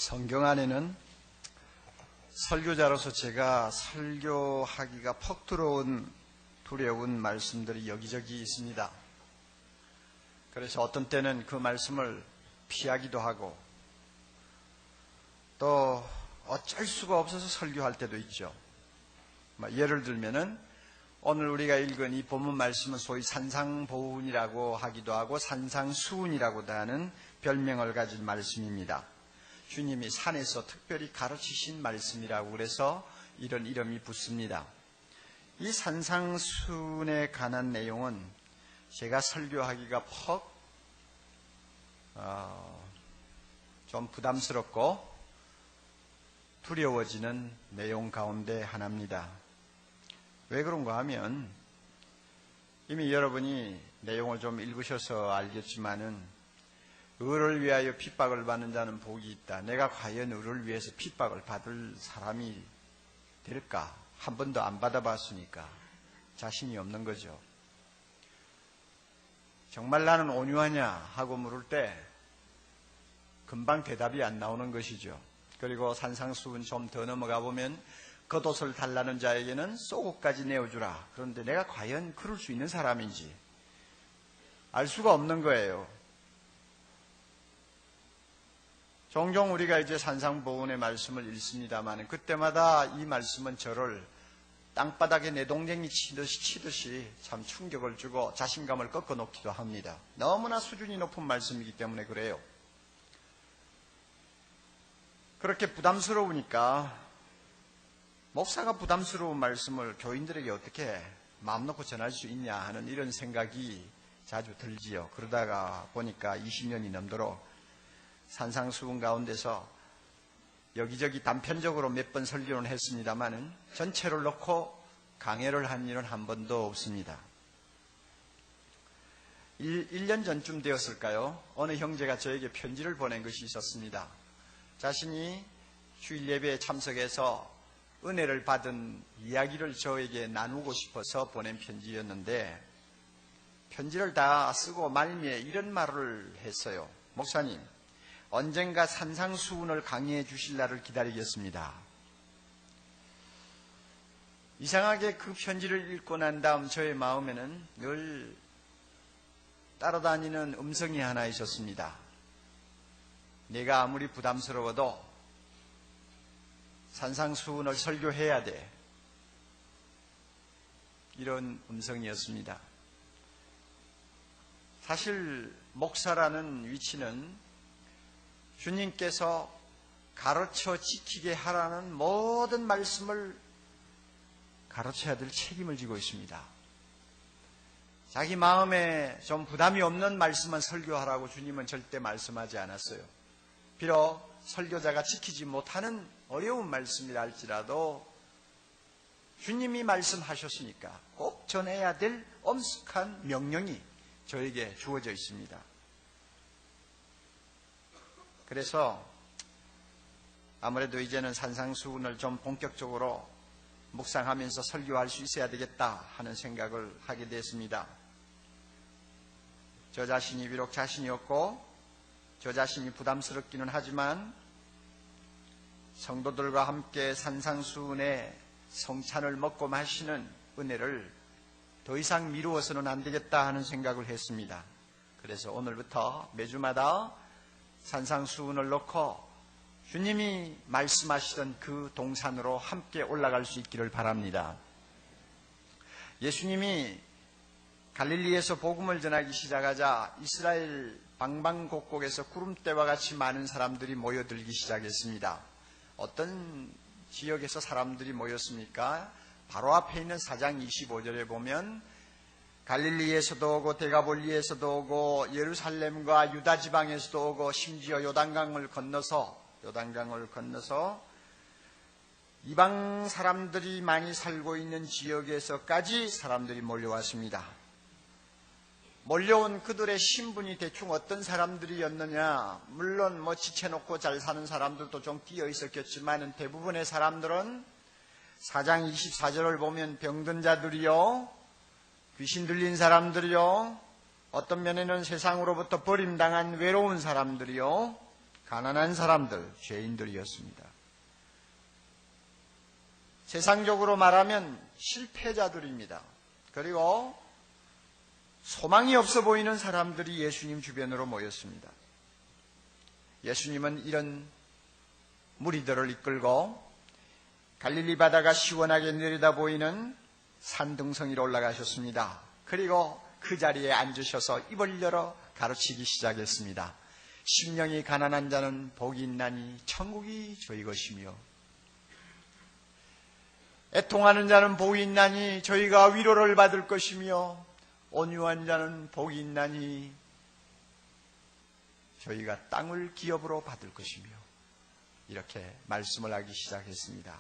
성경 안에는 설교자로서 제가 설교하기가 퍽 들어온 두려운 말씀들이 여기저기 있습니다. 그래서 어떤 때는 그 말씀을 피하기도 하고 또 어쩔 수가 없어서 설교할 때도 있죠. 예를 들면은 오늘 우리가 읽은 이 본문 말씀은 소위 산상보훈이라고 하기도 하고 산상수훈이라고도 하는 별명을 가진 말씀입니다. 주님이 산에서 특별히 가르치신 말씀이라고 그래서 이런 이름이 붙습니다. 이 산상수훈에 관한 내용은 제가 설교하기가 좀 부담스럽고 두려워지는 내용 가운데 하나입니다. 왜 그런가 하면 이미 여러분이 내용을 좀 읽으셔서 알겠지만은 의를 위하여 핍박을 받는 자는 복이 있다. 내가 과연 의를 위해서 핍박을 받을 사람이 될까? 한 번도 안 받아봤으니까 자신이 없는 거죠. 정말 나는 온유하냐 하고 물을 때 금방 대답이 안 나오는 것이죠. 그리고 산상수훈 좀 더 넘어가 보면 겉옷을 달라는 자에게는 속옷까지 내어주라. 그런데 내가 과연 그럴 수 있는 사람인지 알 수가 없는 거예요. 종종 우리가 이제 산상보훈의 말씀을 읽습니다만 그때마다 이 말씀은 저를 땅바닥에 내동댕이 치듯이 참 충격을 주고 자신감을 꺾어놓기도 합니다. 너무나 수준이 높은 말씀이기 때문에 그래요. 그렇게 부담스러우니까 목사가 부담스러운 말씀을 교인들에게 어떻게 마음 놓고 전할 수 있냐 하는 이런 생각이 자주 들지요. 그러다가 보니까 20년이 넘도록 산상수훈 가운데서 여기저기 단편적으로 몇 번 설교는 했습니다마는 전체를 놓고 강해를 한 일은 한 번도 없습니다. 1년 전쯤 되었을까요? 어느 형제가 저에게 편지를 보낸 것이 있었습니다. 자신이 주일 예배에 참석해서 은혜를 받은 이야기를 저에게 나누고 싶어서 보낸 편지였는데 편지를 다 쓰고 말미에 이런 말을 했어요. 목사님, 언젠가 산상수훈을 강의해 주실 날을 기다리겠습니다. 이상하게 그 편지를 읽고 난 다음 저의 마음에는 늘 따라다니는 음성이 하나 있었습니다. 내가 아무리 부담스러워도 산상수훈을 설교해야 돼. 이런 음성이었습니다. 사실 목사라는 위치는 주님께서 가르쳐 지키게 하라는 모든 말씀을 가르쳐야 될 책임을 지고 있습니다. 자기 마음에 좀 부담이 없는 말씀만 설교하라고 주님은 절대 말씀하지 않았어요. 비록 설교자가 지키지 못하는 어려운 말씀이라 할지라도 주님이 말씀하셨으니까 꼭 전해야 될 엄숙한 명령이 저에게 주어져 있습니다. 그래서 아무래도 이제는 산상수훈을 좀 본격적으로 묵상하면서 설교할 수 있어야 되겠다 하는 생각을 하게 됐습니다. 저 자신이 비록 자신이 없고 저 자신이 부담스럽기는 하지만 성도들과 함께 산상수훈의 성찬을 먹고 마시는 은혜를 더 이상 미루어서는 안 되겠다 하는 생각을 했습니다. 그래서 오늘부터 매주마다 산상수훈을 놓고 주님이 말씀하시던 그 동산으로 함께 올라갈 수 있기를 바랍니다. 예수님이 갈릴리에서 복음을 전하기 시작하자 이스라엘 방방곡곡에서 구름대와 같이 많은 사람들이 모여들기 시작했습니다. 어떤 지역에서 사람들이 모였습니까? 바로 앞에 있는 4장 25절에 보면 갈릴리에서도 오고 데가볼리에서도 오고 예루살렘과 유다 지방에서도 오고 심지어 요단강을 건너서 이방 사람들이 많이 살고 있는 지역에서까지 사람들이 몰려왔습니다. 몰려온 그들의 신분이 대충 어떤 사람들이었느냐, 물론 지쳐놓고 잘 사는 사람들도 좀 끼어 있었겠지만 대부분의 사람들은 4장 24절을 보면 병든 자들이요, 귀신 들린 사람들이요, 어떤 면에는 세상으로부터 버림당한 외로운 사람들이요, 가난한 사람들, 죄인들이었습니다. 세상적으로 말하면 실패자들입니다. 그리고 소망이 없어 보이는 사람들이 예수님 주변으로 모였습니다. 예수님은 이런 무리들을 이끌고 갈릴리 바다가 시원하게 내려다 보이는 산등성이로 올라가셨습니다. 그리고 그 자리에 앉으셔서 입을 열어 가르치기 시작했습니다. 심령이 가난한 자는 복이 있나니 천국이 저희 것이며, 애통하는 자는 복이 있나니 저희가 위로를 받을 것이며, 온유한 자는 복이 있나니 저희가 땅을 기업으로 받을 것이며, 이렇게 말씀을 하기 시작했습니다.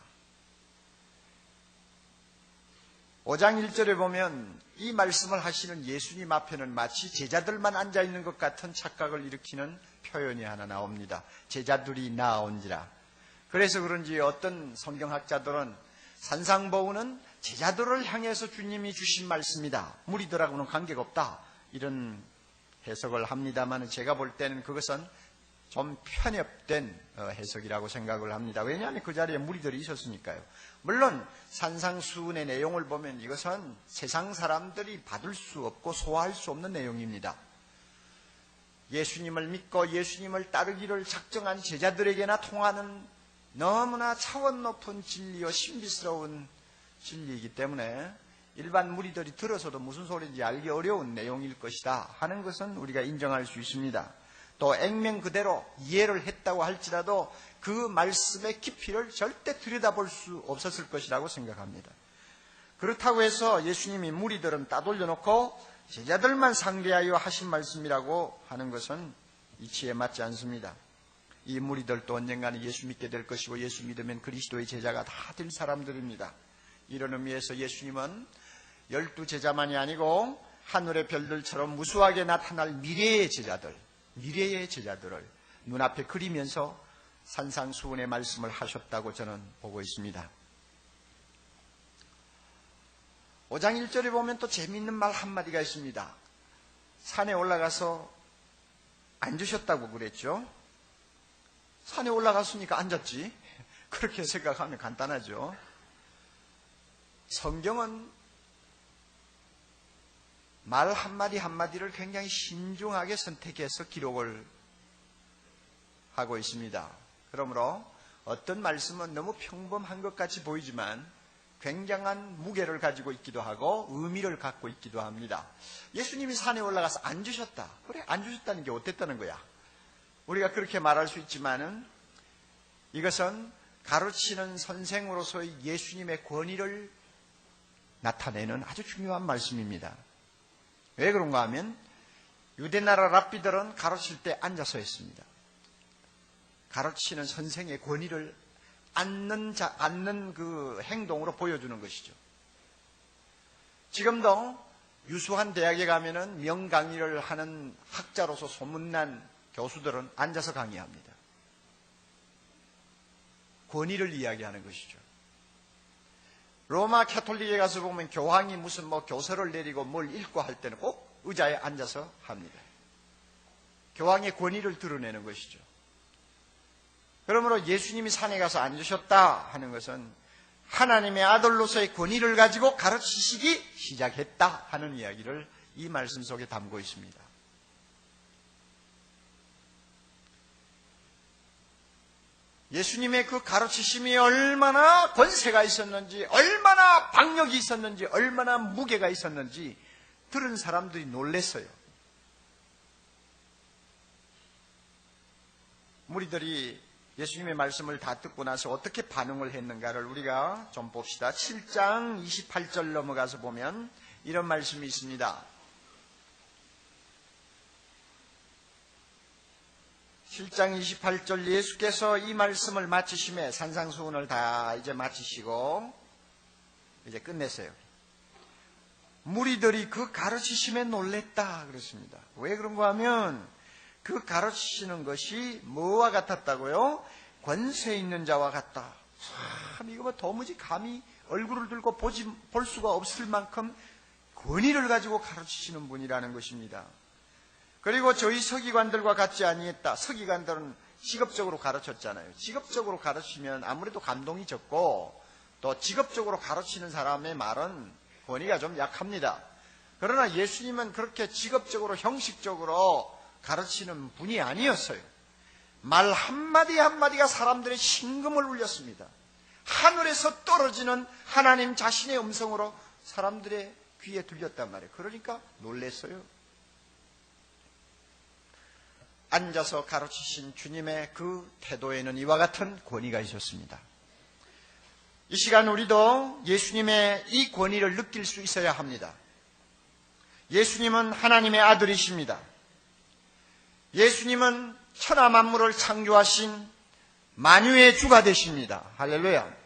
5장 1절에 보면 이 말씀을 하시는 예수님 앞에는 마치 제자들만 앉아있는 것 같은 착각을 일으키는 표현이 하나 나옵니다. 제자들이 나아온지라. 그래서 그런지 어떤 성경학자들은 산상보훈은 제자들을 향해서 주님이 주신 말씀이다, 무리들하고는 관계가 없다, 이런 해석을 합니다만, 제가 볼 때는 그것은 좀 편협된 해석이라고 생각을 합니다. 왜냐하면 그 자리에 무리들이 있었으니까요. 물론 산상수훈의 내용을 보면 이것은 세상 사람들이 받을 수 없고 소화할 수 없는 내용입니다. 예수님을 믿고 예수님을 따르기를 작정한 제자들에게나 통하는 너무나 차원 높은 진리와 신비스러운 진리이기 때문에 일반 무리들이 들어서도 무슨 소리인지 알기 어려운 내용일 것이다 하는 것은 우리가 인정할 수 있습니다. 또 액면 그대로 이해를 했다고 할지라도 그 말씀의 깊이를 절대 들여다볼 수 없었을 것이라고 생각합니다. 그렇다고 해서 예수님이 무리들은 따돌려 놓고 제자들만 상대하여 하신 말씀이라고 하는 것은 이치에 맞지 않습니다. 이 무리들도 언젠가는 예수 믿게 될 것이고, 예수 믿으면 그리스도의 제자가 다 될 사람들입니다. 이런 의미에서 예수님은 12제자만이 아니고 하늘의 별들처럼 무수하게 나타날 미래의 제자들을 눈앞에 그리면서 산상수훈의 말씀을 하셨다고 저는 보고 있습니다. 5장 1절에 보면 또 재미있는 말 한마디가 있습니다. 산에 올라가서 앉으셨다고 그랬죠. 산에 올라갔으니까 앉았지, 그렇게 생각하면 간단하죠. 성경은 말 한마디 한마디를 굉장히 신중하게 선택해서 기록을 하고 있습니다. 그러므로 어떤 말씀은 너무 평범한 것 같이 보이지만 굉장한 무게를 가지고 있기도 하고 의미를 갖고 있기도 합니다. 예수님이 산에 올라가서 앉으셨다. 그래, 앉으셨다는 게 어땠다는 거야? 우리가 그렇게 말할 수 있지만은 이것은 가르치는 선생으로서의 예수님의 권위를 나타내는 아주 중요한 말씀입니다. 왜 그런가 하면 유대나라 랍비들은 가르칠 때 앉아서 했습니다. 가르치는 선생의 권위를 앉는 그 행동으로 보여주는 것이죠. 지금도 유수한 대학에 가면은 명강의를 하는 학자로서 소문난 교수들은 앉아서 강의합니다. 권위를 이야기하는 것이죠. 로마 캐톨릭에 가서 보면 교황이 무슨 교서를 내리고 뭘 읽고 할 때는 꼭 의자에 앉아서 합니다. 교황의 권위를 드러내는 것이죠. 그러므로 예수님이 산에 가서 앉으셨다 하는 것은 하나님의 아들로서의 권위를 가지고 가르치시기 시작했다 하는 이야기를 이 말씀 속에 담고 있습니다. 예수님의 그 가르치심이 얼마나 권세가 있었는지, 얼마나 박력이 있었는지, 얼마나 무게가 있었는지 들은 사람들이 놀랐어요. 무리들이 예수님의 말씀을 다 듣고 나서 어떻게 반응을 했는가를 우리가 좀 봅시다. 7장 28절 넘어가서 보면 이런 말씀이 있습니다. 7장 28절 예수께서 이 말씀을 마치심에 산상수훈을 다 이제 마치시고 이제 끝냈어요. 무리들이 그 가르치심에 놀랬다 그랬습니다. 왜 그런가 하면 그 가르치시는 것이 뭐와 같았다고요? 권세 있는 자와 같다. 참 이거 도무지 감히 얼굴을 들고 볼 수가 없을 만큼 권위를 가지고 가르치시는 분이라는 것입니다. 그리고 저희 서기관들과 같지 아니했다. 서기관들은 직업적으로 가르쳤잖아요. 직업적으로 가르치면 아무래도 감동이 적고 또 직업적으로 가르치는 사람의 말은 권위가 좀 약합니다. 그러나 예수님은 그렇게 직업적으로 형식적으로 가르치는 분이 아니었어요. 말 한마디 한마디가 사람들의 심금을 울렸습니다. 하늘에서 떨어지는 하나님 자신의 음성으로 사람들의 귀에 들렸단 말이에요. 그러니까 놀랬어요. 앉아서 가르치신 주님의 그 태도에는 이와 같은 권위가 있었습니다. 이 시간 우리도 예수님의 이 권위를 느낄 수 있어야 합니다. 예수님은 하나님의 아들이십니다. 예수님은 천하 만물을 창조하신 만유의 주가 되십니다. 할렐루야.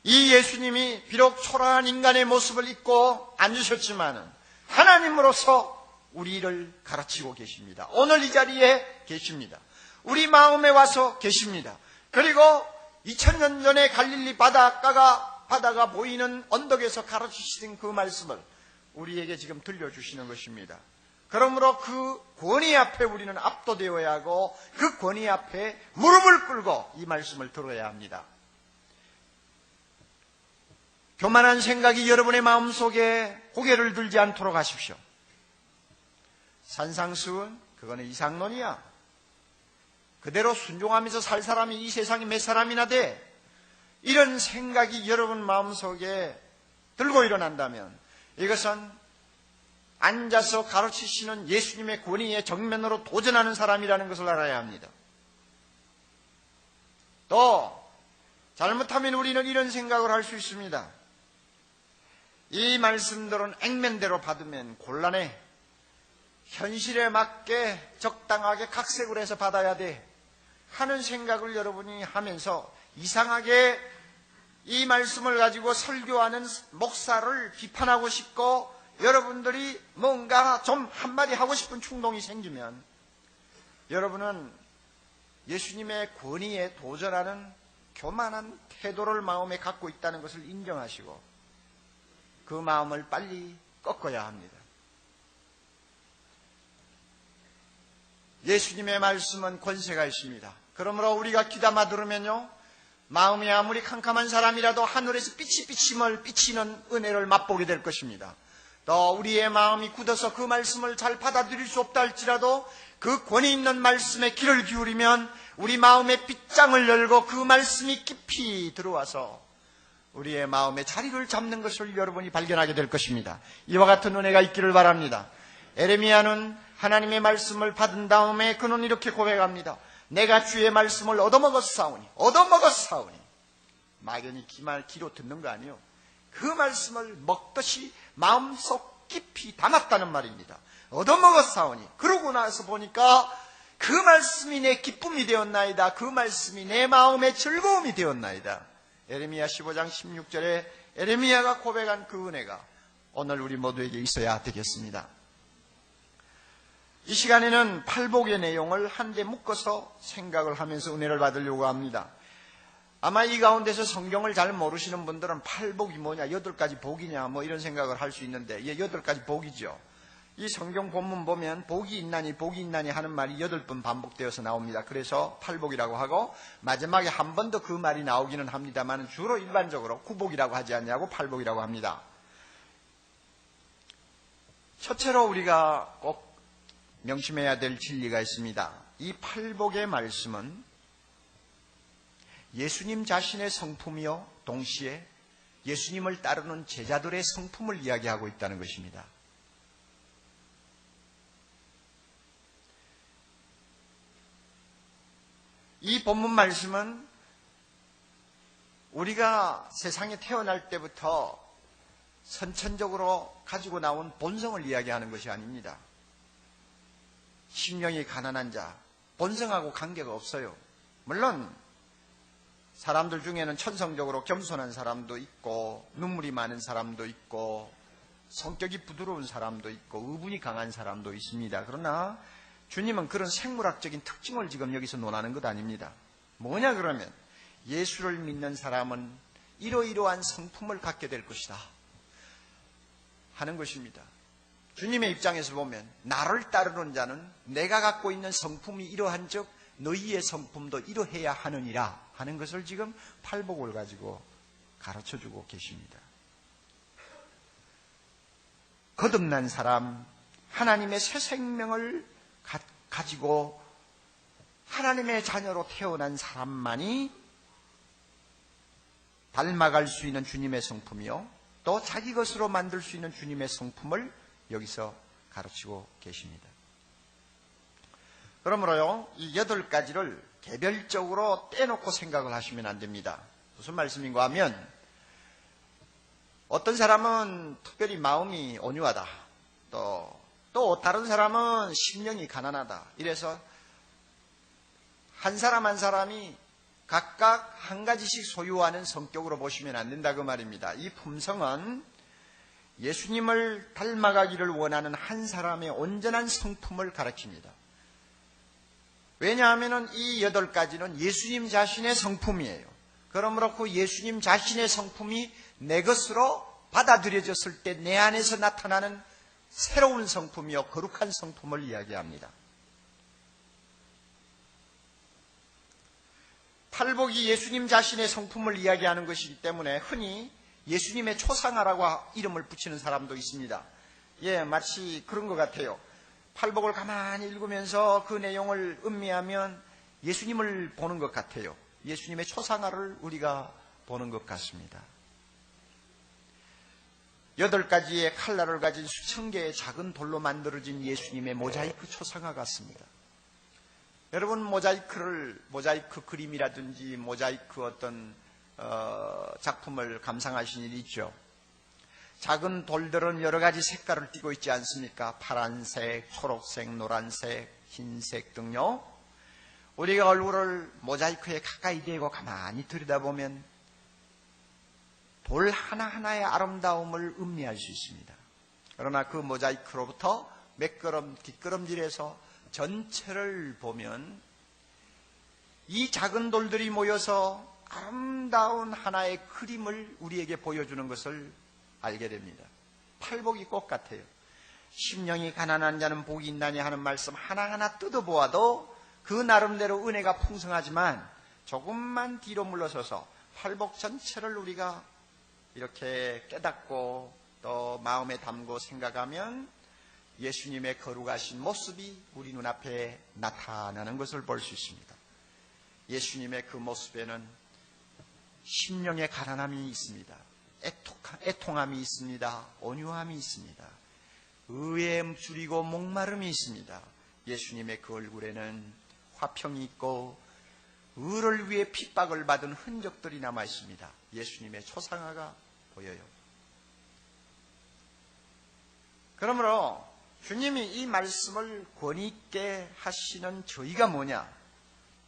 이 예수님이 비록 초라한 인간의 모습을 입고 앉으셨지만 하나님으로서 우리를 가르치고 계십니다. 오늘 이 자리에 계십니다. 우리 마음에 와서 계십니다. 그리고 2000년 전에 갈릴리 바다가 보이는 언덕에서 가르치신 그 말씀을 우리에게 지금 들려주시는 것입니다. 그러므로 그 권위 앞에 우리는 압도되어야 하고 그 권위 앞에 무릎을 꿇고 이 말씀을 들어야 합니다. 교만한 생각이 여러분의 마음속에 고개를 들지 않도록 하십시오. 산상수훈, 그거는 이상론이야. 그대로 순종하면서 살 사람이 이 세상에 몇 사람이나 돼. 이런 생각이 여러분 마음속에 들고 일어난다면 이것은 앉아서 가르치시는 예수님의 권위에 정면으로 도전하는 사람이라는 것을 알아야 합니다. 또 잘못하면 우리는 이런 생각을 할 수 있습니다. 이 말씀들은 액면대로 받으면 곤란해. 현실에 맞게 적당하게 각색을 해서 받아야 돼 하는 생각을 여러분이 하면서 이상하게 이 말씀을 가지고 설교하는 목사를 비판하고 싶고 여러분들이 뭔가 좀 한마디 하고 싶은 충동이 생기면 여러분은 예수님의 권위에 도전하는 교만한 태도를 마음에 갖고 있다는 것을 인정하시고 그 마음을 빨리 꺾어야 합니다. 예수님의 말씀은 권세가 있습니다. 그러므로 우리가 귀담아 들으면요, 마음이 아무리 캄캄한 사람이라도 하늘에서 삐치삐침을 비치는 은혜를 맛보게 될 것입니다. 또 우리의 마음이 굳어서 그 말씀을 잘 받아들일 수 없다 할지라도 그 권위 있는 말씀에 귀를 기울이면 우리 마음의 빗장을 열고 그 말씀이 깊이 들어와서 우리의 마음에 자리를 잡는 것을 여러분이 발견하게 될 것입니다. 이와 같은 은혜가 있기를 바랍니다. 에레미야는 하나님의 말씀을 받은 다음에 그는 이렇게 고백합니다. 내가 주의 말씀을 얻어먹었사오니 막연히 귀로 듣는 거 아니에요. 그 말씀을 먹듯이 마음속 깊이 담았다는 말입니다. 얻어먹었사오니 그러고 나서 보니까 그 말씀이 내 기쁨이 되었나이다. 그 말씀이 내 마음의 즐거움이 되었나이다. 에레미야 15장 16절에 에레미야가 고백한 그 은혜가 오늘 우리 모두에게 있어야 되겠습니다. 이 시간에는 팔복의 내용을 한데 묶어서 생각을 하면서 은혜를 받으려고 합니다. 아마 이 가운데서 성경을 잘 모르시는 분들은 팔복이 뭐냐, 8가지 복이냐 뭐 이런 생각을 할 수 있는데 8가지 복이죠. 이 성경 본문 보면 복이 있나니 하는 말이 8번 반복되어서 나옵니다. 그래서 팔복이라고 하고 마지막에 한 번 더 그 말이 나오기는 합니다만 주로 일반적으로 구복이라고 하지 않냐고 팔복이라고 합니다. 첫째로 우리가 꼭 명심해야 될 진리가 있습니다. 이 팔복의 말씀은 예수님 자신의 성품이요 동시에 예수님을 따르는 제자들의 성품을 이야기하고 있다는 것입니다. 이 본문 말씀은 우리가 세상에 태어날 때부터 선천적으로 가지고 나온 본성을 이야기하는 것이 아닙니다. 심령이 가난한 자, 본성하고 관계가 없어요. 물론 사람들 중에는 천성적으로 겸손한 사람도 있고 눈물이 많은 사람도 있고 성격이 부드러운 사람도 있고 의분이 강한 사람도 있습니다. 그러나 주님은 그런 생물학적인 특징을 지금 여기서 논하는 것 아닙니다. 뭐냐 그러면 예수를 믿는 사람은 이러이러한 성품을 갖게 될 것이다 하는 것입니다. 주님의 입장에서 보면 나를 따르는 자는 내가 갖고 있는 성품이 이러한 즉 너희의 성품도 이러해야 하느니라 하는 것을 지금 팔복을 가지고 가르쳐주고 계십니다. 거듭난 사람, 하나님의 새 생명을 가지고 하나님의 자녀로 태어난 사람만이 닮아갈 수 있는 주님의 성품이요, 또 자기 것으로 만들 수 있는 주님의 성품을 여기서 가르치고 계십니다. 그러므로요, 이 8가지를 개별적으로 떼놓고 생각을 하시면 안 됩니다. 무슨 말씀인가 하면, 어떤 사람은 특별히 마음이 온유하다, 또 다른 사람은 심령이 가난하다, 이래서 한 사람 한 사람이 각각 한 가지씩 소유하는 성격으로 보시면 안 된다 그 말입니다. 이 품성은 예수님을 닮아가기를 원하는 한 사람의 온전한 성품을 가리킵니다. 왜냐하면 이 8가지는 예수님 자신의 성품이에요. 그러므로 그 예수님 자신의 성품이 내 것으로 받아들여졌을 때 내 안에서 나타나는 새로운 성품이요, 거룩한 성품을 이야기합니다. 팔복이 예수님 자신의 성품을 이야기하는 것이기 때문에 흔히 예수님의 초상화라고 이름을 붙이는 사람도 있습니다. 마치 그런 것 같아요. 팔복을 가만히 읽으면서 그 내용을 음미하면 예수님을 보는 것 같아요. 예수님의 초상화를 우리가 보는 것 같습니다. 8가지의 칼날을 가진 수천 개의 작은 돌로 만들어진 예수님의 모자이크 초상화 같습니다. 여러분, 모자이크 그림이라든지 모자이크 어떤 작품을 감상하신 일 있죠? 작은 돌들은 여러 가지 색깔을 띠고 있지 않습니까? 파란색, 초록색, 노란색, 흰색 등요. 우리가 얼굴을 모자이크에 가까이 대고 가만히 들여다보면 돌 하나하나의 아름다움을 음미할 수 있습니다. 그러나 그 모자이크로부터 몇 걸음 뒷걸음질해서 전체를 보면 이 작은 돌들이 모여서 아름다운 하나의 그림을 우리에게 보여주는 것을 알게 됩니다. 팔복이 꼭 같아요. 심령이 가난한 자는 복이 있나니 하는 말씀 하나하나 뜯어보아도 그 나름대로 은혜가 풍성하지만 조금만 뒤로 물러서서 팔복 전체를 우리가 이렇게 깨닫고 또 마음에 담고 생각하면 예수님의 거룩하신 모습이 우리 눈앞에 나타나는 것을 볼 수 있습니다. 예수님의 그 모습에는 심령의 가난함이 있습니다. 애통함이 있습니다. 온유함이 있습니다. 의에 줄이고 목마름이 있습니다. 예수님의 그 얼굴에는 화평이 있고 의를 위해 핍박을 받은 흔적들이 남아 있습니다. 예수님의 초상화가 보여요. 그러므로 주님이 이 말씀을 권위 있게 하시는 저희가 뭐냐?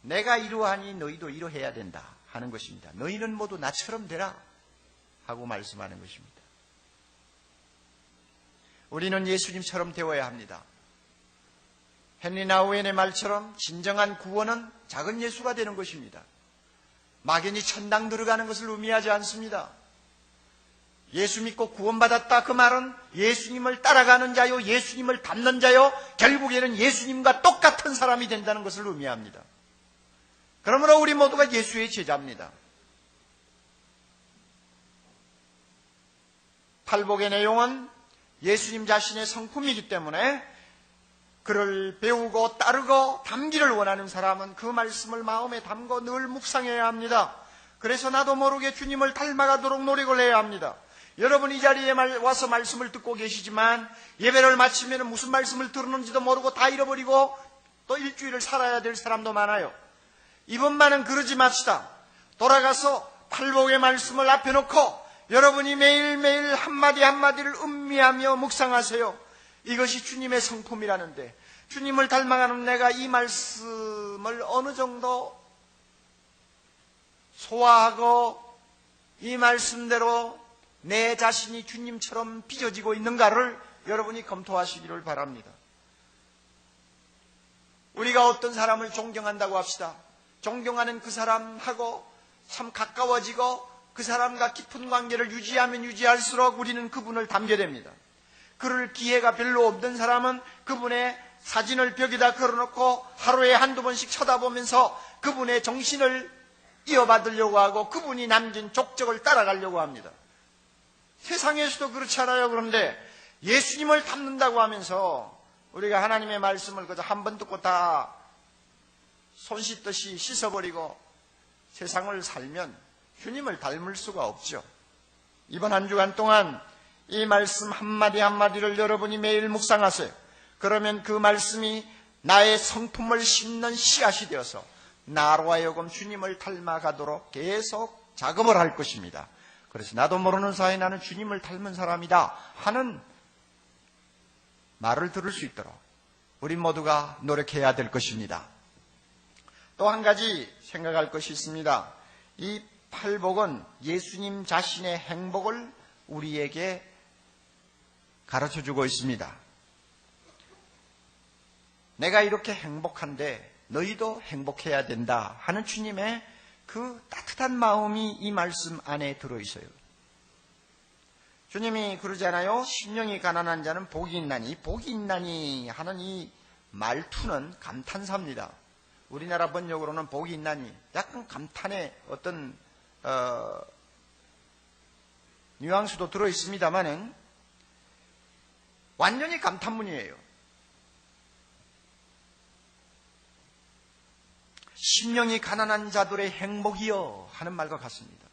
내가 이러하니 너희도 이러해야 된다 하는 것입니다. 너희는 모두 나처럼 되라 하고 말씀하는 것입니다. 우리는 예수님처럼 되어야 합니다. 헨리 나우엔의 말처럼 진정한 구원은 작은 예수가 되는 것입니다. 막연히 천당 들어가는 것을 의미하지 않습니다. 예수 믿고 구원받았다 그 말은 예수님을 따라가는 자요, 예수님을 닮는 자요, 결국에는 예수님과 똑같은 사람이 된다는 것을 의미합니다. 그러므로 우리 모두가 예수의 제자입니다. 팔복의 내용은 예수님 자신의 성품이기 때문에 그를 배우고 따르고 담기를 원하는 사람은 그 말씀을 마음에 담고 늘 묵상해야 합니다. 그래서 나도 모르게 주님을 닮아가도록 노력을 해야 합니다. 여러분 이 자리에 와서 말씀을 듣고 계시지만 예배를 마치면 무슨 말씀을 들었는지도 모르고 다 잃어버리고 또 일주일을 살아야 될 사람도 많아요. 이번만은 그러지 맙시다. 돌아가서 팔복의 말씀을 앞에 놓고 여러분이 매일매일 한마디 한마디를 음미하며 묵상하세요. 이것이 주님의 성품이라는데 주님을 닮아가는 내가 이 말씀을 어느 정도 소화하고 이 말씀대로 내 자신이 주님처럼 빚어지고 있는가를 여러분이 검토하시기를 바랍니다. 우리가 어떤 사람을 존경한다고 합시다. 존경하는 그 사람하고 참 가까워지고 그 사람과 깊은 관계를 유지하면 유지할수록 우리는 그분을 닮게 됩니다. 그럴 기회가 별로 없는 사람은 그분의 사진을 벽에다 걸어놓고 하루에 한두 번씩 쳐다보면서 그분의 정신을 이어받으려고 하고 그분이 남긴 족적을 따라가려고 합니다. 세상에서도 그렇지 않아요. 그런데 예수님을 닮는다고 하면서 우리가 하나님의 말씀을 그저 한 번 듣고 다 손 씻듯이 씻어버리고 세상을 살면 주님을 닮을 수가 없죠. 이번 한 주간 동안 이 말씀 한마디 한마디를 여러분이 매일 묵상하세요. 그러면 그 말씀이 나의 성품을 심는 씨앗이 되어서 나로 하여금 주님을 닮아가도록 계속 작업을 할 것입니다. 그래서 나도 모르는 사이에 나는 주님을 닮은 사람이다 하는 말을 들을 수 있도록 우리 모두가 노력해야 될 것입니다. 또 한 가지 생각할 것이 있습니다. 이 팔복은 예수님 자신의 행복을 우리에게 가르쳐주고 있습니다. 내가 이렇게 행복한데 너희도 행복해야 된다 하는 주님의 그 따뜻한 마음이 이 말씀 안에 들어있어요. 주님이 그러잖아요. 심령이 가난한 자는 복이 있나니, 복이 있나니 하는 이 말투는 감탄사입니다. 우리나라 번역으로는 복이 있나니 약간 감탄의 어떤 뉘앙스도 들어있습니다만은 완전히 감탄문이에요. 심령이 가난한 자들의 행복이여 하는 말과 같습니다.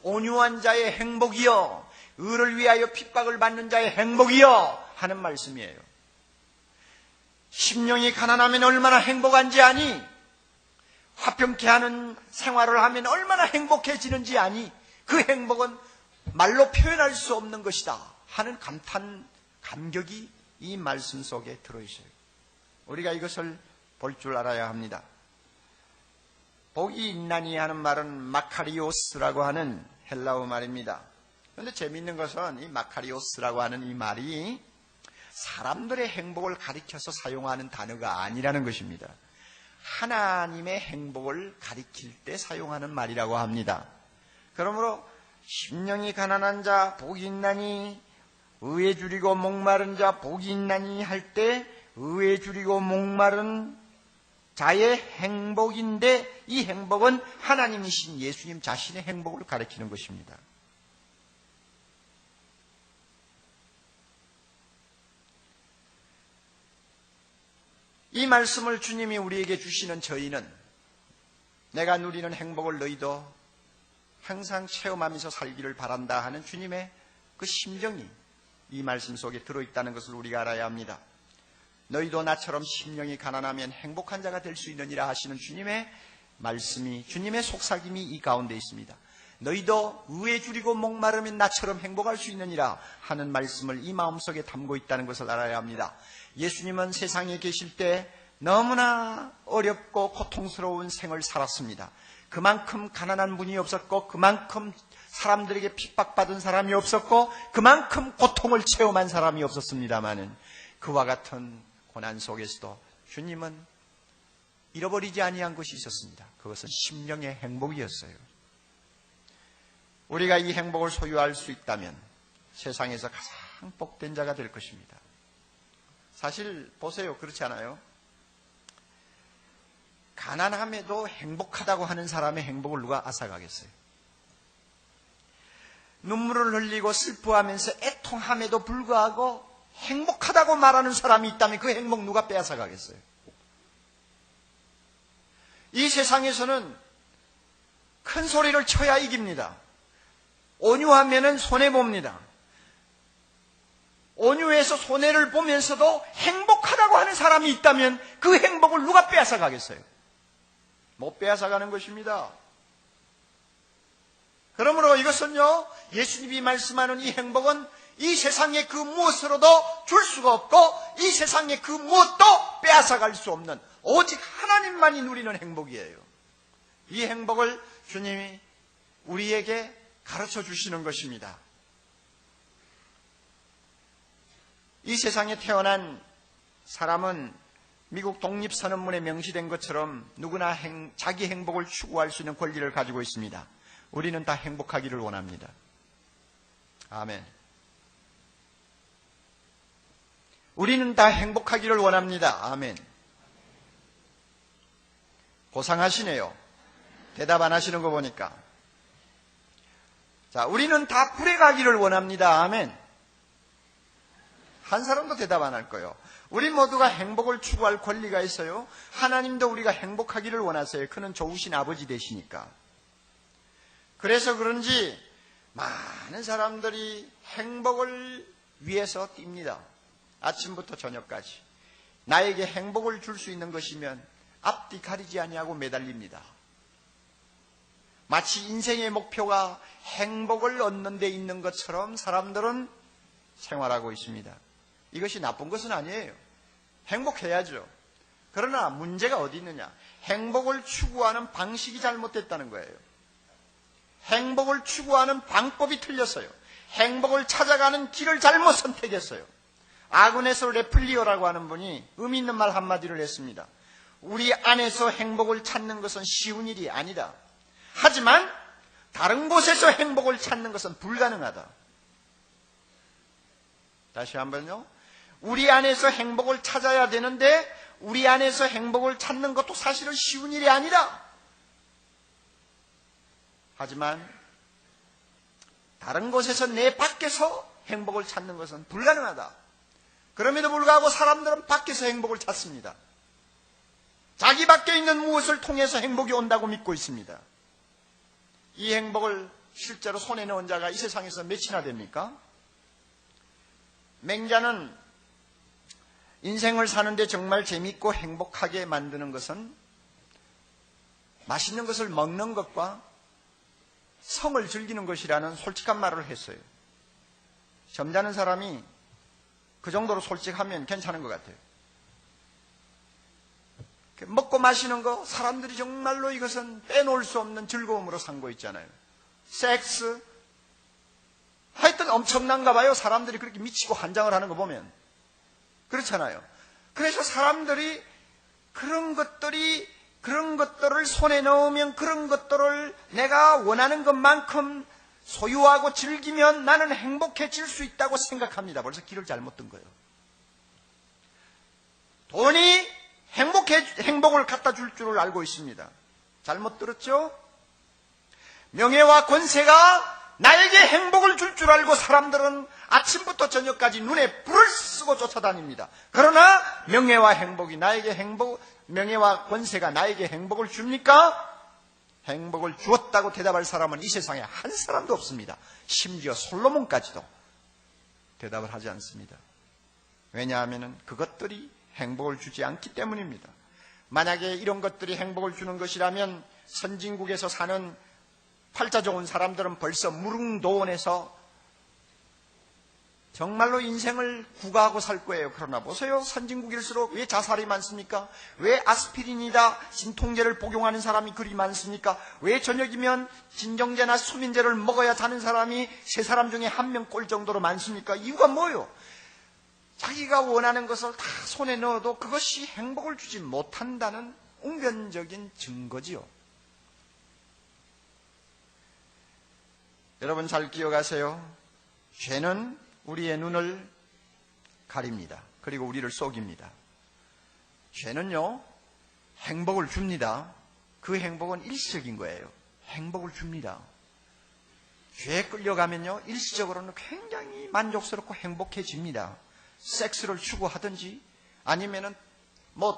온유한 자의 행복이여, 의를 위하여 핍박을 받는 자의 행복이여 하는 말씀이에요. 심령이 가난하면 얼마나 행복한지 아니? 화평케 하는 생활을 하면 얼마나 행복해지는지 아니? 그 행복은 말로 표현할 수 없는 것이다 하는 감격이 이 말씀 속에 들어있어요. 우리가 이것을 볼 줄 알아야 합니다. 복이 있나니 하는 말은 마카리오스라고 하는 헬라어 말입니다. 그런데 재미있는 것은 이 마카리오스라고 하는 이 말이 사람들의 행복을 가리켜서 사용하는 단어가 아니라는 것입니다. 하나님의 행복을 가리킬 때 사용하는 말이라고 합니다. 그러므로 심령이 가난한 자 복이 있나니, 의에 줄이고 목마른 자 복이 있나니 할 때 의에 줄이고 목마른 자의 행복인데 이 행복은 하나님이신 예수님 자신의 행복을 가리키는 것입니다. 이 말씀을 주님이 우리에게 주시는 저희는 내가 누리는 행복을 너희도 항상 체험하면서 살기를 바란다 하는 주님의 그 심정이 이 말씀 속에 들어있다는 것을 우리가 알아야 합니다. 너희도 나처럼 심령이 가난하면 행복한 자가 될 수 있느니라 하시는 주님의 말씀이, 주님의 속삭임이 이 가운데 있습니다. 너희도 의에 줄이고 목마르면 나처럼 행복할 수 있느니라 하는 말씀을 이 마음속에 담고 있다는 것을 알아야 합니다. 예수님은 세상에 계실 때 너무나 어렵고 고통스러운 생을 살았습니다. 그만큼 가난한 분이 없었고 그만큼 사람들에게 핍박받은 사람이 없었고 그만큼 고통을 체험한 사람이 없었습니다마는 그와 같은 고난 속에서도 주님은 잃어버리지 아니한 것이 있었습니다. 그것은 심령의 행복이었어요. 우리가 이 행복을 소유할 수 있다면 세상에서 가장 복된 자가 될 것입니다. 사실 보세요. 그렇지 않아요? 가난함에도 행복하다고 하는 사람의 행복을 누가 앗아가겠어요? 눈물을 흘리고 슬퍼하면서 애통함에도 불구하고 행복하다고 말하는 사람이 있다면 그 행복 누가 빼앗아가겠어요? 이 세상에서는 큰 소리를 쳐야 이깁니다. 온유하면은 손해봅니다. 온유해서 손해를 보면서도 행복하다고 하는 사람이 있다면 그 행복을 누가 빼앗아가겠어요? 못 빼앗아가는 것입니다. 그러므로 이것은요, 예수님이 말씀하는 이 행복은 이 세상의 그 무엇으로도 줄 수가 없고 이 세상의 그 무엇도 빼앗아갈 수 없는 오직 하나님만이 누리는 행복이에요. 이 행복을 주님이 우리에게 가르쳐 주시는 것입니다. 이 세상에 태어난 사람은 미국 독립선언문에 명시된 것처럼 누구나 자기 행복을 추구할 수 있는 권리를 가지고 있습니다. 우리는 다 행복하기를 원합니다. 아멘. 우리는 다 행복하기를 원합니다. 아멘. 고상하시네요. 대답 안 하시는 거 보니까. 자, 우리는 다 불에 가기를 원합니다. 아멘. 한 사람도 대답 안 할 거예요. 우리 모두가 행복을 추구할 권리가 있어요. 하나님도 우리가 행복하기를 원하세요. 그는 좋으신 아버지 되시니까. 그래서 그런지 많은 사람들이 행복을 위해서 뜁니다. 아침부터 저녁까지. 나에게 행복을 줄 수 있는 것이면 앞뒤 가리지 아니하고 매달립니다. 마치 인생의 목표가 행복을 얻는 데 있는 것처럼 사람들은 생활하고 있습니다. 이것이 나쁜 것은 아니에요. 행복해야죠. 그러나 문제가 어디 있느냐? 행복을 추구하는 방식이 잘못됐다는 거예요. 행복을 추구하는 방법이 틀렸어요. 행복을 찾아가는 길을 잘못 선택했어요. 아그네스 레플리오라고 하는 분이 의미 있는 말 한마디를 했습니다. 우리 안에서 행복을 찾는 것은 쉬운 일이 아니다. 하지만 다른 곳에서 행복을 찾는 것은 불가능하다. 다시 한번요. 우리 안에서 행복을 찾아야 되는데 우리 안에서 행복을 찾는 것도 사실은 쉬운 일이 아니다. 하지만 다른 곳에서 내 밖에서 행복을 찾는 것은 불가능하다. 그럼에도 불구하고 사람들은 밖에서 행복을 찾습니다. 자기 밖에 있는 무엇을 통해서 행복이 온다고 믿고 있습니다. 이 행복을 실제로 손에 넣은 자가 이 세상에서 몇이나 됩니까? 맹자는 인생을 사는데 정말 재밌고 행복하게 만드는 것은 맛있는 것을 먹는 것과 성을 즐기는 것이라는 솔직한 말을 했어요. 점잖은 사람이 그 정도로 솔직하면 괜찮은 것 같아요. 먹고 마시는 거 사람들이 정말로 이것은 빼놓을 수 없는 즐거움으로 삼고 있잖아요. 섹스 하여튼 엄청난가 봐요. 사람들이 그렇게 미치고 환장을 하는 거 보면 그렇잖아요. 그래서 사람들이 그런 것들을 손에 넣으면 그런 것들을 내가 원하는 것만큼 소유하고 즐기면 나는 행복해질 수 있다고 생각합니다. 벌써 길을 잘못 든 거예요. 돈이 행복을 갖다 줄 줄을 알고 있습니다. 잘못 들었죠? 명예와 권세가 나에게 행복을 줄 줄 알고 사람들은 아침부터 저녁까지 눈에 불을 쓰고 쫓아다닙니다. 그러나 명예와 권세가 나에게 행복을 줍니까? 행복을 주었다고 대답할 사람은 이 세상에 한 사람도 없습니다. 심지어 솔로몬까지도 대답을 하지 않습니다. 왜냐하면 그것들이 행복을 주지 않기 때문입니다. 만약에 이런 것들이 행복을 주는 것이라면 선진국에서 사는 팔자 좋은 사람들은 벌써 무릉도원에서 정말로 인생을 구가하고 살 거예요. 그러나 보세요. 선진국일수록 왜 자살이 많습니까? 왜 아스피린이다 진통제를 복용하는 사람이 그리 많습니까? 왜 저녁이면 진정제나 수면제를 먹어야 자는 사람이 3사람 중에 1명 꼴 정도로 많습니까? 이유가 뭐예요? 자기가 원하는 것을 다 손에 넣어도 그것이 행복을 주지 못한다는 웅변적인 증거지요. 여러분 잘 기억하세요. 죄는 우리의 눈을 가립니다. 그리고 우리를 속입니다. 죄는요, 행복을 줍니다. 그 행복은 일시적인 거예요. 행복을 줍니다. 죄에 끌려가면요, 일시적으로는 굉장히 만족스럽고 행복해집니다. 섹스를 추구하든지, 아니면은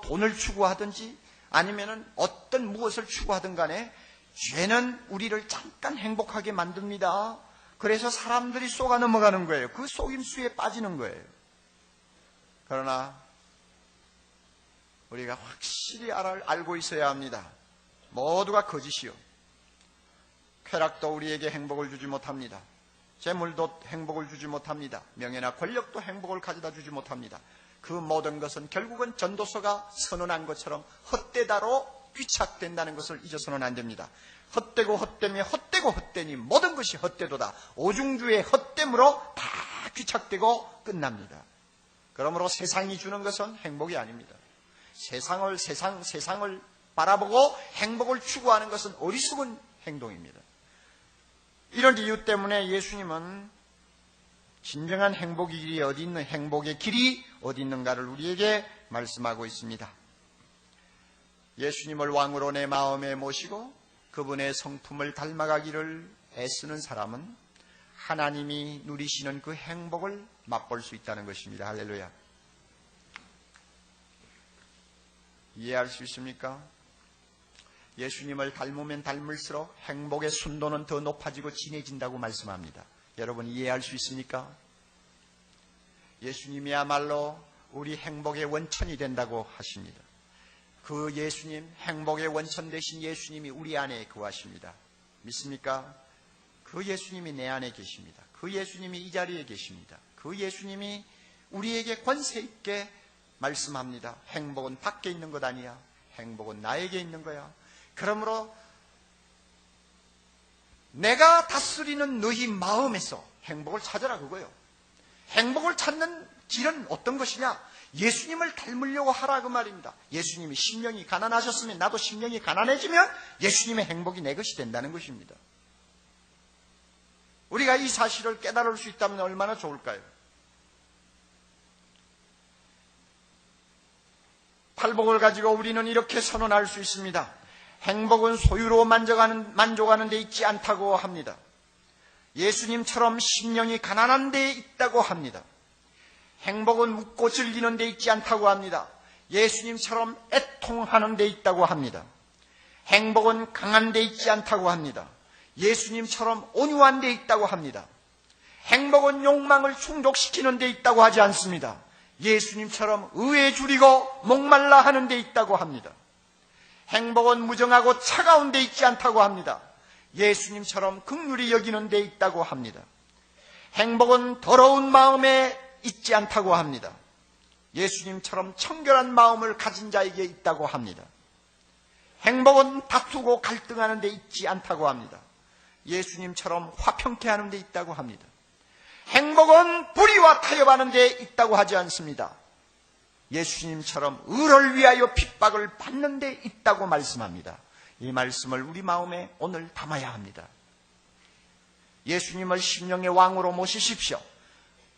돈을 추구하든지, 아니면은 어떤 무엇을 추구하든 간에 죄는 우리를 잠깐 행복하게 만듭니다. 그래서 사람들이 속아 넘어가는 거예요. 그 속임수에 빠지는 거예요. 그러나 우리가 확실히 알고 있어야 합니다. 모두가 거짓이요. 쾌락도 우리에게 행복을 주지 못합니다. 재물도 행복을 주지 못합니다. 명예나 권력도 행복을 가져다 주지 못합니다. 그 모든 것은 결국은 전도서가 선언한 것처럼 헛되다로 귀착된다는 것을 잊어서는 안 됩니다. 헛되고 헛되며 헛되고 헛되니 모든 것이 헛되도다. 오중주의 헛됨으로 다 귀착되고 끝납니다. 그러므로 세상이 주는 것은 행복이 아닙니다. 세상을 바라보고 행복을 추구하는 것은 어리석은 행동입니다. 이런 이유 때문에 예수님은 진정한 행복의 길이 어디 있는가를 우리에게 말씀하고 있습니다. 예수님을 왕으로 내 마음에 모시고 그분의 성품을 닮아가기를 애쓰는 사람은 하나님이 누리시는 그 행복을 맛볼 수 있다는 것입니다. 할렐루야. 이해할 수 있습니까? 예수님을 닮으면 닮을수록 행복의 순도는 더 높아지고 진해진다고 말씀합니다. 여러분 이해할 수 있습니까? 예수님이야말로 우리 행복의 원천이 된다고 하십니다. 그 예수님, 행복의 원천 되신 예수님이 우리 안에 거하십니다. 믿습니까? 그 예수님이 내 안에 계십니다. 그 예수님이 이 자리에 계십니다. 그 예수님이 우리에게 권세 있게 말씀합니다. 행복은 밖에 있는 것 아니야. 행복은 나에게 있는 거야. 그러므로 내가 다스리는 너희 마음에서 행복을 찾아라 그거예요. 행복을 찾는 길은 어떤 것이냐? 예수님을 닮으려고 하라 그 말입니다. 예수님이 심령이 가난하셨으면 나도 심령이 가난해지면 예수님의 행복이 내 것이 된다는 것입니다. 우리가 이 사실을 깨달을 수 있다면 얼마나 좋을까요? 팔복을 가지고 우리는 이렇게 선언할 수 있습니다. 행복은 소유로 만족하는 데 있지 않다고 합니다. 예수님처럼 심령이 가난한 데 있다고 합니다. 행복은 웃고 즐기는 데 있지 않다고 합니다. 예수님처럼 애통하는 데 있다고 합니다. 행복은 강한 데 있지 않다고 합니다. 예수님처럼 온유한 데 있다고 합니다. 행복은 욕망을 충족시키는 데 있다고 하지 않습니다. 예수님처럼 의에 줄이고 목말라 하는 데 있다고 합니다. 행복은 무정하고 차가운 데 있지 않다고 합니다. 예수님처럼 긍휼히 여기는 데 있다고 합니다. 행복은 더러운 마음에 있지 않다고 합니다. 예수님처럼 청결한 마음을 가진 자에게 있다고 합니다. 행복은 다투고 갈등하는 데 있지 않다고 합니다. 예수님처럼 화평케 하는 데 있다고 합니다. 행복은 불의와 타협하는 데 있다고 하지 않습니다. 예수님처럼 의를 위하여 핍박을 받는 데 있다고 말씀합니다. 이 말씀을 우리 마음에 오늘 담아야 합니다. 예수님을 심령의 왕으로 모시십시오.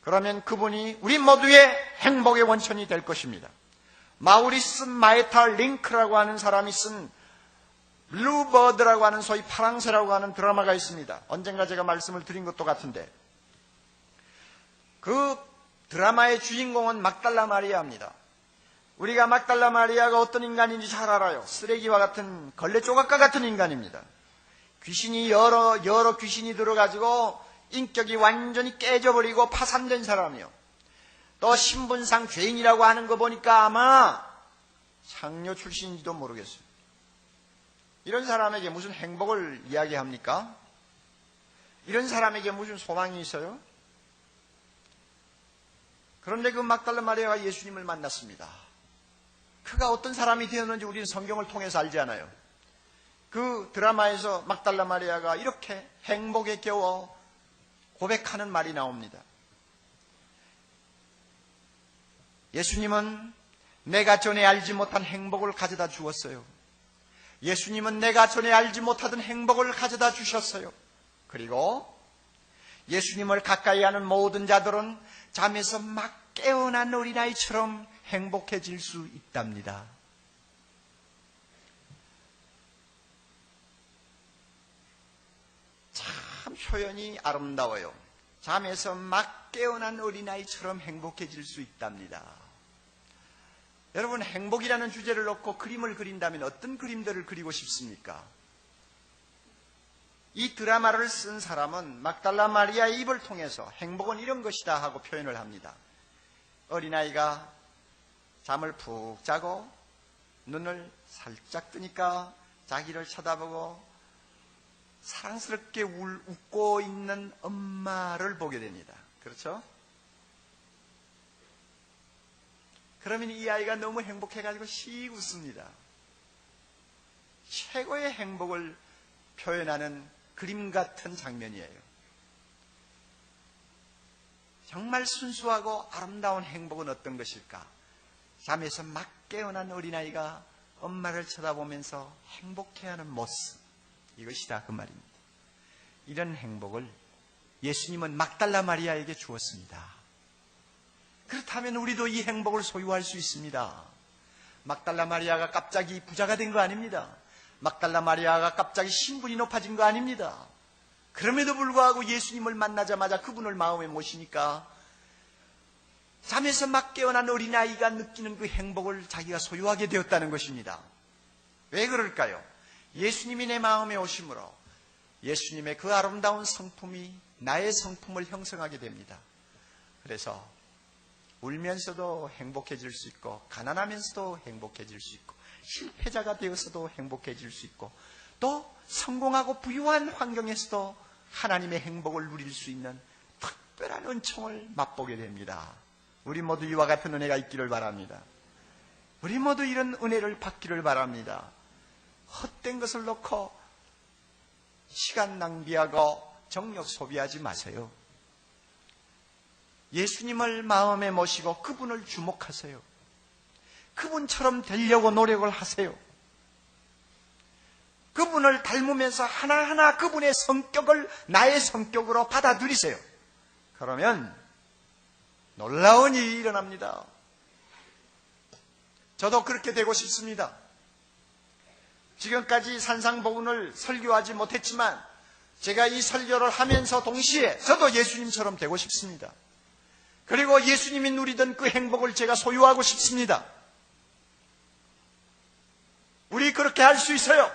그러면 그분이 우리 모두의 행복의 원천이 될 것입니다. 마우리스 마에타 링크라고 하는 사람이 쓴 블루버드라고 하는 소위 파랑새라고 하는 드라마가 있습니다. 언젠가 제가 말씀을 드린 것도 같은데 그 드라마의 주인공은 막달라 마리아입니다. 우리가 막달라 마리아가 어떤 인간인지 잘 알아요. 쓰레기와 같은 걸레 조각과 같은 인간입니다. 귀신이 여러 귀신이 들어가지고 인격이 완전히 깨져버리고 파산된 사람이요. 또 신분상 죄인이라고 하는 거 보니까 아마 창녀 출신인지도 모르겠어요. 이런 사람에게 무슨 행복을 이야기합니까? 이런 사람에게 무슨 소망이 있어요? 그런데 그 막달라 마리아가 예수님을 만났습니다. 그가 어떤 사람이 되었는지 우리는 성경을 통해서 알지 않아요. 그 드라마에서 막달라 마리아가 이렇게 행복에 겨워 고백하는 말이 나옵니다. 예수님은 내가 전에 알지 못한 행복을 가져다 주었어요. 예수님은 내가 전에 알지 못하던 행복을 가져다 주셨어요. 그리고 예수님을 가까이 하는 모든 자들은 잠에서 막 깨어난 어린아이처럼 행복해질 수 있답니다. 참 표현이 아름다워요. 잠에서 막 깨어난 어린아이처럼 행복해질 수 있답니다. 여러분, 행복이라는 주제를 놓고 그림을 그린다면 어떤 그림들을 그리고 싶습니까? 이 드라마를 쓴 사람은 막달라 마리아의 입을 통해서 행복은 이런 것이다 하고 표현을 합니다. 어린아이가 잠을 푹 자고 눈을 살짝 뜨니까 자기를 쳐다보고 사랑스럽게 웃고 있는 엄마를 보게 됩니다. 그렇죠? 그러면 이 아이가 너무 행복해가지고 씩 웃습니다. 최고의 행복을 표현하는 그림 같은 장면이에요. 정말 순수하고 아름다운 행복은 어떤 것일까? 잠에서 막 깨어난 어린아이가 엄마를 쳐다보면서 행복해하는 모습, 이것이다 그 말입니다. 이런 행복을 예수님은 막달라 마리아에게 주었습니다. 그렇다면 우리도 이 행복을 소유할 수 있습니다. 막달라 마리아가 갑자기 부자가 된 거 아닙니다. 막달라 마리아가 갑자기 신분이 높아진 거 아닙니다. 그럼에도 불구하고 예수님을 만나자마자 그분을 마음에 모시니까 잠에서 막 깨어난 어린아이가 느끼는 그 행복을 자기가 소유하게 되었다는 것입니다. 왜 그럴까요? 예수님이 내 마음에 오심으로 예수님의 그 아름다운 성품이 나의 성품을 형성하게 됩니다. 그래서 울면서도 행복해질 수 있고, 가난하면서도 행복해질 수 있고, 실패자가 되어서도 행복해질 수 있고, 또 성공하고 부유한 환경에서도 하나님의 행복을 누릴 수 있는 특별한 은총을 맛보게 됩니다. 우리 모두 이와 같은 은혜가 있기를 바랍니다. 우리 모두 이런 은혜를 받기를 바랍니다. 헛된 것을 놓고 시간 낭비하고 정력 소비하지 마세요. 예수님을 마음에 모시고 그분을 주목하세요. 그분처럼 되려고 노력을 하세요. 그분을 닮으면서 하나하나 그분의 성격을 나의 성격으로 받아들이세요. 그러면 놀라운 일이 일어납니다. 저도 그렇게 되고 싶습니다. 지금까지 산상복음을 설교하지 못했지만 제가 이 설교를 하면서 동시에 저도 예수님처럼 되고 싶습니다. 그리고 예수님이 누리던 그 행복을 제가 소유하고 싶습니다. 우리 그렇게 할 수 있어요.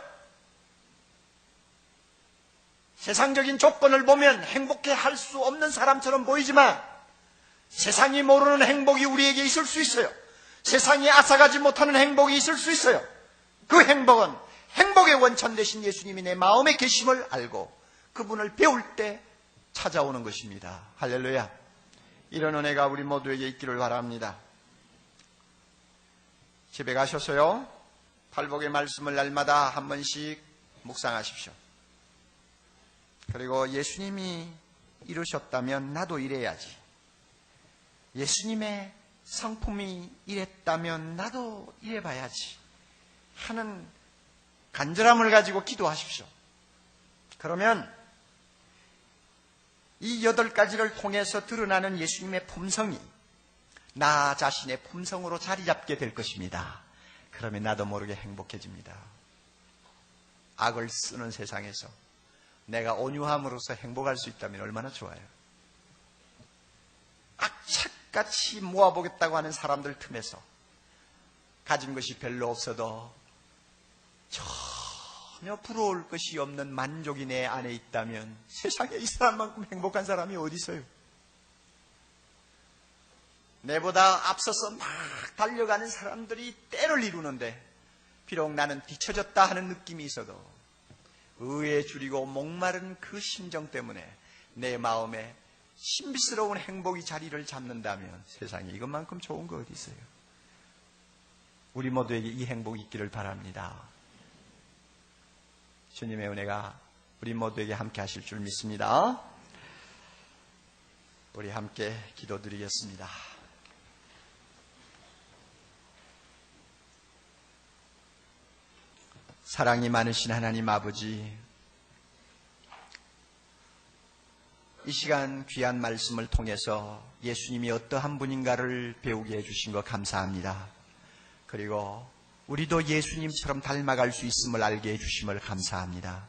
세상적인 조건을 보면 행복해 할 수 없는 사람처럼 보이지만 세상이 모르는 행복이 우리에게 있을 수 있어요. 세상이 앗아가지 못하는 행복이 있을 수 있어요. 그 행복은 행복의 원천 되신 예수님이 내 마음에 계심을 알고 그분을 배울 때 찾아오는 것입니다. 할렐루야. 이런 은혜가 우리 모두에게 있기를 바랍니다. 집에 가셔서요, 팔복의 말씀을 날마다 한 번씩 묵상하십시오. 그리고 예수님이 이루셨다면 나도 이래야지. 예수님의 성품이 이랬다면 나도 이래봐야지 하는 간절함을 가지고 기도하십시오. 그러면 이 8가지를 통해서 드러나는 예수님의 품성이 나 자신의 품성으로 자리 잡게 될 것입니다. 그러면 나도 모르게 행복해집니다. 악을 쓰는 세상에서 내가 온유함으로써 행복할 수 있다면 얼마나 좋아요. 악착같이 모아보겠다고 하는 사람들 틈에서 가진 것이 별로 없어도 전혀 부러울 것이 없는 만족이 내 안에 있다면 세상에 이 사람만큼 행복한 사람이 어디 있어요? 내보다 앞서서 막 달려가는 사람들이 때를 이루는데 비록 나는 뒤처졌다 하는 느낌이 있어도 의에 줄이고 목마른 그 심정 때문에 내 마음에 신비스러운 행복이 자리를 잡는다면 세상에 이것만큼 좋은 거 어디 있어요? 우리 모두에게 이 행복이 있기를 바랍니다. 주님의 은혜가 우리 모두에게 함께 하실 줄 믿습니다. 우리 함께 기도드리겠습니다. 사랑이 많으신 하나님 아버지, 이 시간 귀한 말씀을 통해서 예수님이 어떠한 분인가를 배우게 해주신 것 감사합니다. 그리고 우리도 예수님처럼 닮아갈 수 있음을 알게 해주심을 감사합니다.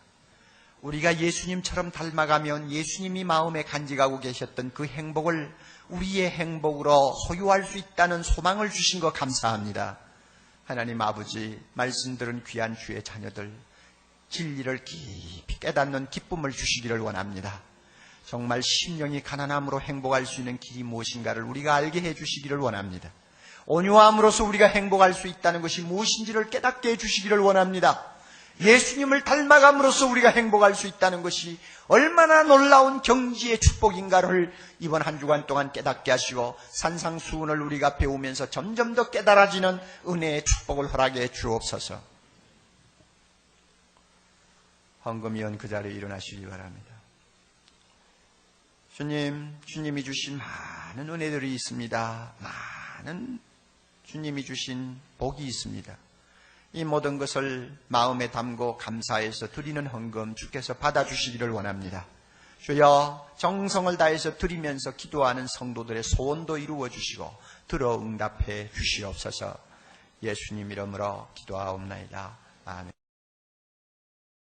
우리가 예수님처럼 닮아가면 예수님이 마음에 간직하고 계셨던 그 행복을 우리의 행복으로 소유할 수 있다는 소망을 주신 것 감사합니다. 하나님 아버지, 말씀 들은 귀한 주의 자녀들 진리를 깊이 깨닫는 기쁨을 주시기를 원합니다. 정말 심령이 가난함으로 행복할 수 있는 길이 무엇인가를 우리가 알게 해주시기를 원합니다. 온유함으로써 우리가 행복할 수 있다는 것이 무엇인지를 깨닫게 해주시기를 원합니다. 예수님을 닮아감으로써 우리가 행복할 수 있다는 것이 얼마나 놀라운 경지의 축복인가를 이번 한 주간 동안 깨닫게 하시고 산상수훈을 우리가 배우면서 점점 더 깨달아지는 은혜의 축복을 허락해 주옵소서. 황금이언 그 자리에 일어나시기 바랍니다. 주님이 주신 많은 은혜들이 있습니다. 많은 주님이 주신 복이 있습니다. 이 모든 것을 마음에 담고 감사해서 드리는 헌금 주께서 받아주시기를 원합니다. 주여 정성을 다해서 드리면서 기도하는 성도들의 소원도 이루어 주시고 들어 응답해 주시옵소서. 예수님 이름으로 기도하옵나이다. 아멘.